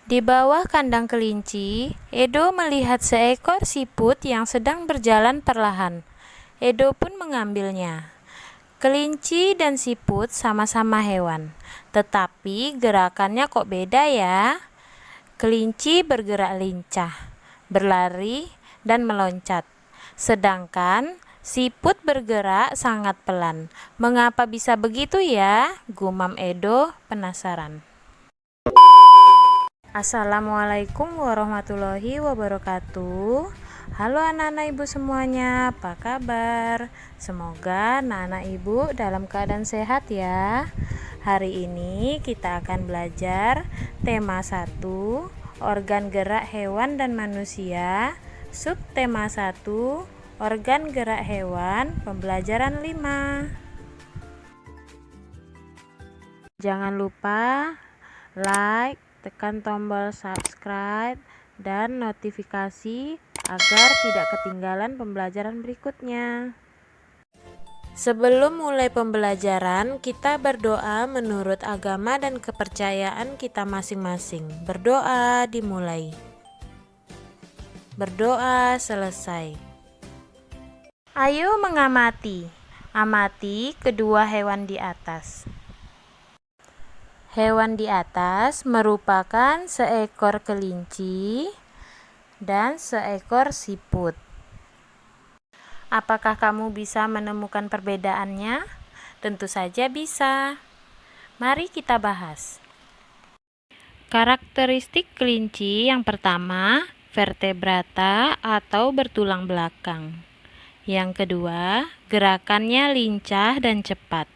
Di bawah kandang kelinci, Edo melihat seekor siput yang sedang berjalan perlahan. Edo pun mengambilnya. Kelinci dan siput sama-sama hewan, tetapi gerakannya kok beda ya. Kelinci bergerak lincah, berlari, dan meloncat. Sedangkan siput bergerak sangat pelan. Mengapa bisa begitu ya? Gumam Edo penasaran. Assalamualaikum warahmatullahi wabarakatuh. Halo anak-anak ibu semuanya, apa kabar? Semoga anak-anak ibu dalam keadaan sehat ya. Hari ini kita akan belajar tema 1, organ gerak hewan dan manusia. Subtema 1, organ gerak hewan, pembelajaran 5. Jangan lupa like, tekan tombol subscribe dan notifikasi agar tidak ketinggalan pembelajaran berikutnya. Sebelum mulai pembelajaran, kita berdoa menurut agama dan kepercayaan kita masing-masing. Berdoa dimulai. Berdoa selesai. Ayo mengamati. Amati kedua hewan di atas. Hewan di atas merupakan seekor kelinci dan seekor siput. Apakah kamu bisa menemukan perbedaannya? Tentu saja bisa. Mari kita bahas. Karakteristik kelinci yang pertama, vertebrata atau bertulang belakang. Yang kedua, gerakannya lincah dan cepat.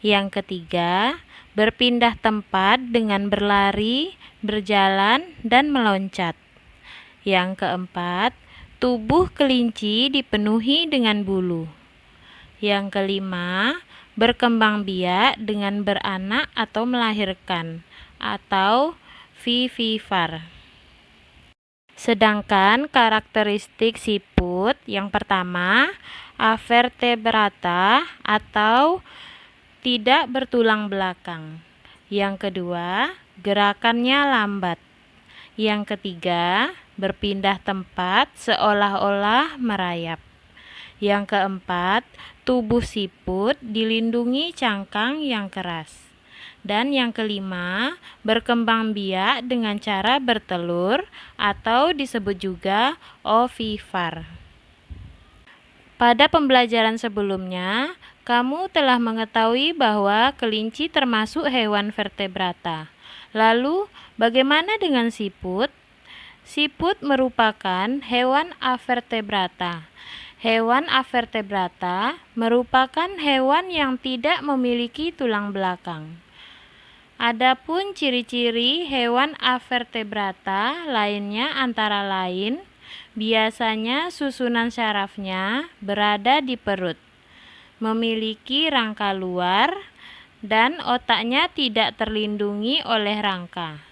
Yang ketiga, berpindah tempat dengan berlari, berjalan, dan meloncat. Yang keempat, tubuh kelinci dipenuhi dengan bulu. Yang kelima, berkembang biak dengan beranak atau melahirkan, atau vivipar. Sedangkan karakteristik siput yang pertama, avertebrata atau tidak bertulang belakang. Yang kedua, gerakannya lambat. Yang ketiga, berpindah tempat seolah-olah merayap. Yang keempat, tubuh siput dilindungi cangkang yang keras. Dan yang kelima, berkembang biak dengan cara bertelur atau disebut juga ovipar. Pada pembelajaran sebelumnya, kamu telah mengetahui bahwa kelinci termasuk hewan vertebrata. Lalu, bagaimana dengan siput? Siput merupakan hewan avertebrata. Hewan avertebrata merupakan hewan yang tidak memiliki tulang belakang. Adapun ciri-ciri hewan avertebrata lainnya antara lain, biasanya susunan syarafnya berada di perut, memiliki rangka luar, dan otaknya tidak terlindungi oleh rangka.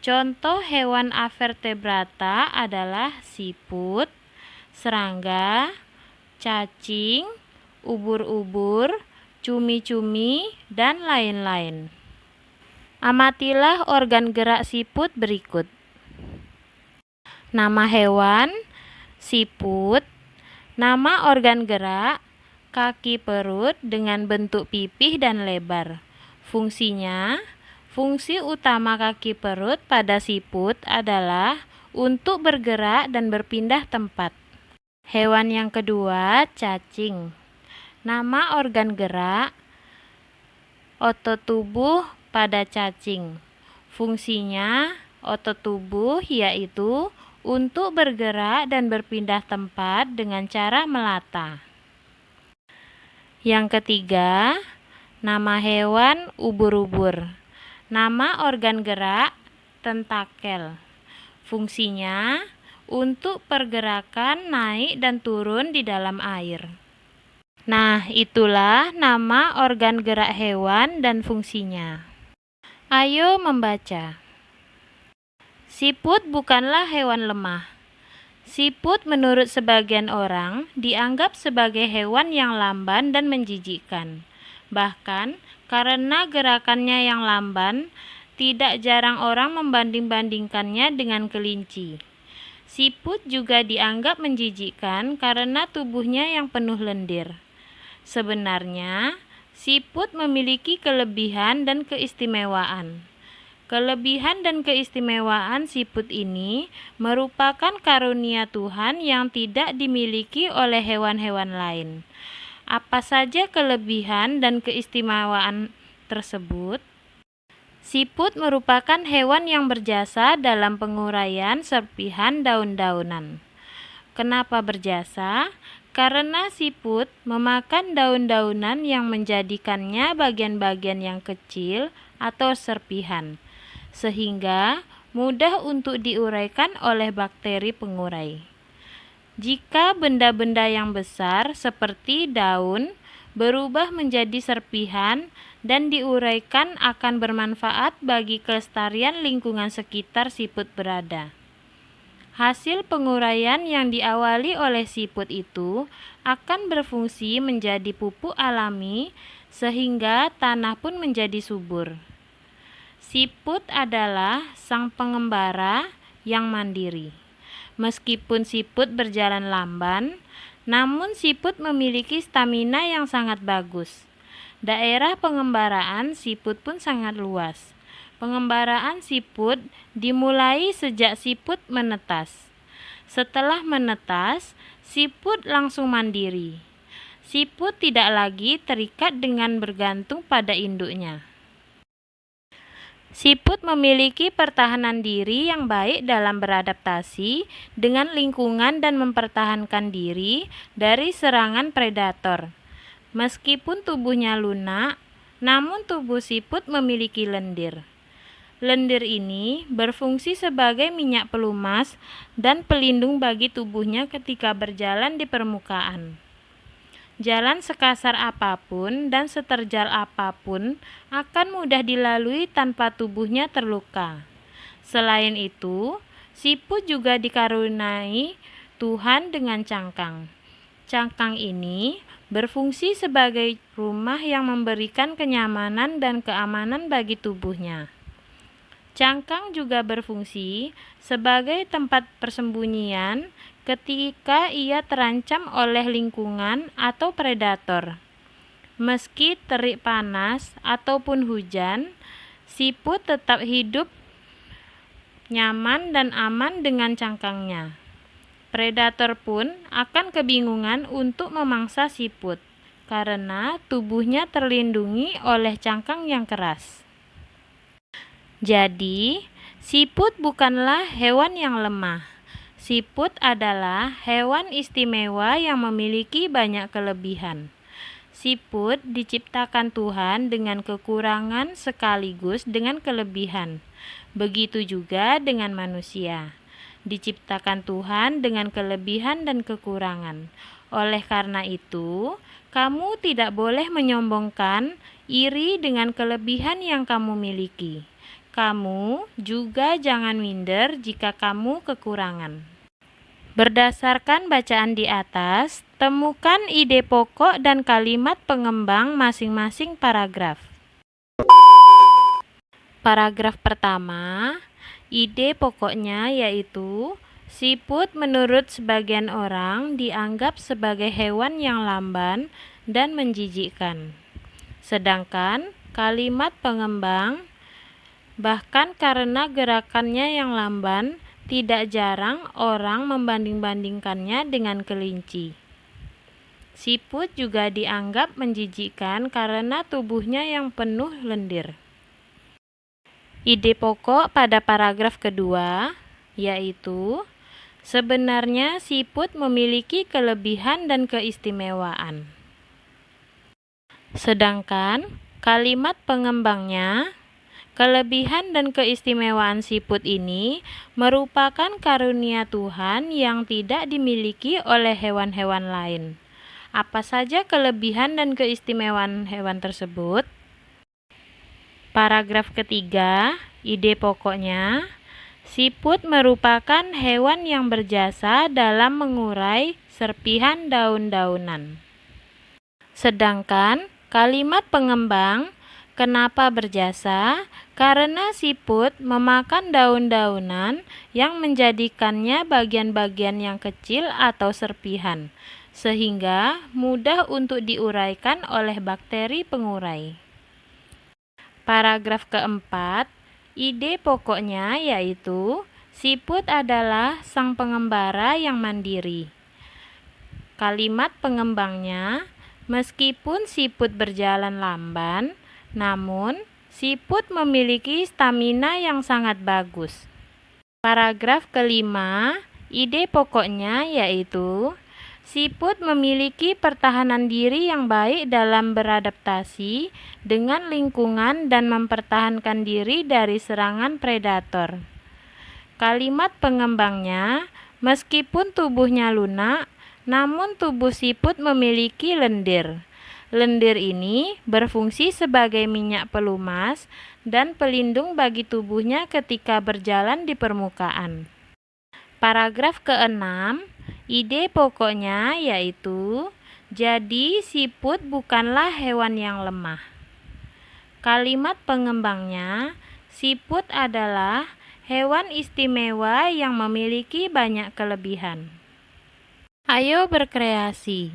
Contoh hewan avertebrata adalah siput, serangga, cacing, ubur-ubur, cumi-cumi, dan lain-lain. Amatilah organ gerak siput berikut. Nama hewan, siput. Nama organ gerak, kaki perut dengan bentuk pipih dan lebar. Fungsinya, fungsi utama kaki perut pada siput adalah untuk bergerak dan berpindah tempat. Hewan yang kedua, cacing. Nama organ gerak, otot tubuh pada cacing. Fungsinya, otot tubuh yaitu untuk bergerak dan berpindah tempat dengan cara melata. Yang ketiga, nama hewan ubur-ubur. Nama organ gerak, tentakel. Fungsinya, untuk pergerakan naik dan turun di dalam air. Nah, itulah nama organ gerak hewan dan fungsinya. Ayo membaca. Siput bukanlah hewan lemah. Siput menurut sebagian orang dianggap sebagai hewan yang lamban dan menjijikkan. Bahkan karena gerakannya yang lamban tidak jarang orang membanding-bandingkannya dengan kelinci. Siput juga dianggap menjijikkan karena tubuhnya yang penuh lendir. Sebenarnya, siput memiliki kelebihan dan keistimewaan. Kelebihan dan keistimewaan siput ini merupakan karunia Tuhan yang tidak dimiliki oleh hewan-hewan lain. Apa saja kelebihan dan keistimewaan tersebut? Siput merupakan hewan yang berjasa dalam penguraian serpihan daun-daunan. Kenapa berjasa? Karena siput memakan daun-daunan yang menjadikannya bagian-bagian yang kecil atau serpihan, sehingga mudah untuk diuraikan oleh bakteri pengurai. Jika benda-benda yang besar seperti daun berubah menjadi serpihan dan diuraikan, akan bermanfaat bagi kelestarian lingkungan sekitar siput berada. Hasil penguraian yang diawali oleh siput itu akan berfungsi menjadi pupuk alami sehingga tanah pun menjadi subur. Siput adalah sang pengembara yang mandiri. Meskipun siput berjalan lamban, namun siput memiliki stamina yang sangat bagus. Daerah pengembaraan siput pun sangat luas. Pengembaraan siput dimulai sejak siput menetas. Setelah menetas, siput langsung mandiri. Siput tidak lagi terikat dengan bergantung pada induknya. Siput memiliki pertahanan diri yang baik dalam beradaptasi dengan lingkungan dan mempertahankan diri dari serangan predator. Meskipun tubuhnya lunak, namun tubuh siput memiliki lendir. Lendir ini berfungsi sebagai minyak pelumas dan pelindung bagi tubuhnya ketika berjalan di permukaan. Jalan sekasar apapun dan seterjal apapun akan mudah dilalui tanpa tubuhnya terluka. Selain itu, siput juga dikaruniai Tuhan dengan cangkang. Cangkang ini berfungsi sebagai rumah yang memberikan kenyamanan dan keamanan bagi tubuhnya. Cangkang juga berfungsi sebagai tempat persembunyian ketika ia terancam oleh lingkungan atau predator. Meski terik panas ataupun hujan, siput tetap hidup nyaman dan aman dengan cangkangnya. Predator pun akan kebingungan untuk memangsa siput karena tubuhnya terlindungi oleh cangkang yang keras. Jadi, siput bukanlah hewan yang lemah. Siput adalah hewan istimewa yang memiliki banyak kelebihan. Siput diciptakan Tuhan dengan kekurangan sekaligus dengan kelebihan. Begitu juga dengan manusia. Diciptakan Tuhan dengan kelebihan dan kekurangan. Oleh karena itu, kamu tidak boleh menyombongkan iri dengan kelebihan yang kamu miliki. Kamu juga jangan minder jika kamu kekurangan. Berdasarkan bacaan di atas, temukan ide pokok dan kalimat pengembang masing-masing paragraf. Paragraf pertama, ide pokoknya yaitu siput menurut sebagian orang dianggap sebagai hewan yang lamban dan menjijikkan. Sedangkan kalimat pengembang, bahkan karena gerakannya yang lamban, tidak jarang orang membanding-bandingkannya dengan kelinci. Siput juga dianggap menjijikkan karena tubuhnya yang penuh lendir. Ide pokok pada paragraf kedua yaitu sebenarnya siput memiliki kelebihan dan keistimewaan. Sedangkan kalimat pengembangnya, kelebihan dan keistimewaan siput ini merupakan karunia Tuhan yang tidak dimiliki oleh hewan-hewan lain. Apa saja kelebihan dan keistimewaan hewan tersebut? Paragraf ketiga, ide pokoknya, siput merupakan hewan yang berjasa dalam mengurai serpihan daun-daunan. Sedangkan kalimat pengembang, Kenapa berjasa? Karena siput memakan daun-daunan yang menjadikannya bagian-bagian yang kecil atau serpihan, sehingga mudah untuk diuraikan oleh bakteri pengurai. Paragraf keempat, ide pokoknya yaitu siput adalah sang pengembara yang mandiri. Kalimat pengembangnya, meskipun siput berjalan lamban, namun siput memiliki stamina yang sangat bagus. Paragraf kelima, ide pokoknya yaitu siput memiliki pertahanan diri yang baik dalam beradaptasi dengan lingkungan dan mempertahankan diri dari serangan predator. Kalimat pengembangnya, meskipun tubuhnya lunak, namun tubuh siput memiliki lendir. Lendir ini berfungsi sebagai minyak pelumas dan pelindung bagi tubuhnya ketika berjalan di permukaan. Paragraf keenam, ide pokoknya yaitu jadi siput bukanlah hewan yang lemah. Kalimat pengembangnya, siput adalah hewan istimewa yang memiliki banyak kelebihan. Ayo berkreasi.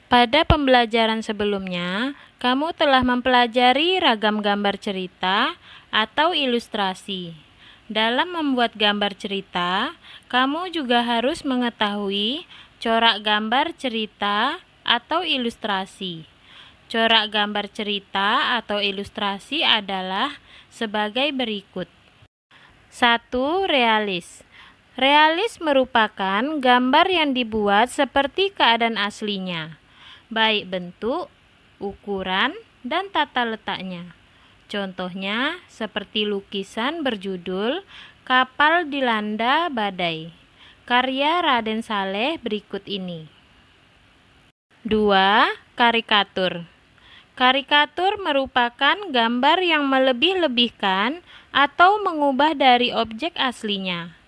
Pada pembelajaran sebelumnya, kamu telah mempelajari ragam gambar cerita atau ilustrasi. Dalam membuat gambar cerita, kamu juga harus mengetahui corak gambar cerita atau ilustrasi. Corak gambar cerita atau ilustrasi adalah sebagai berikut. 1. Realis. Realis merupakan gambar yang dibuat seperti keadaan aslinya, baik bentuk, ukuran, dan tata letaknya. Contohnya seperti lukisan berjudul Kapal Dilanda Badai, karya Raden Saleh berikut ini. 2. Karikatur. Karikatur merupakan gambar yang melebih-lebihkan atau mengubah dari objek aslinya.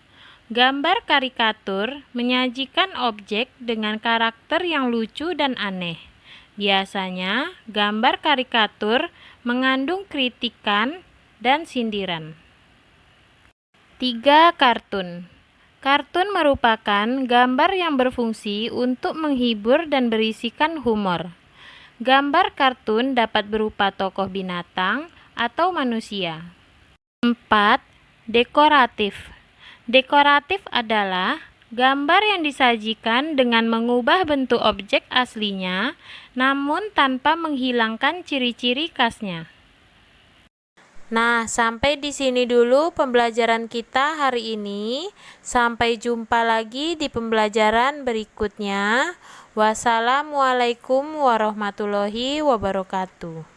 Gambar karikatur menyajikan objek dengan karakter yang lucu dan aneh. Biasanya, gambar karikatur mengandung kritikan dan sindiran. 3. Kartun. Kartun merupakan gambar yang berfungsi untuk menghibur dan berisikan humor. Gambar kartun dapat berupa tokoh binatang atau manusia. 4. Dekoratif. Dekoratif adalah gambar yang disajikan dengan mengubah bentuk objek aslinya, namun tanpa menghilangkan ciri-ciri khasnya. Nah, sampai di sini dulu pembelajaran kita hari ini. Sampai jumpa lagi di pembelajaran berikutnya. Wassalamualaikum warahmatullahi wabarakatuh.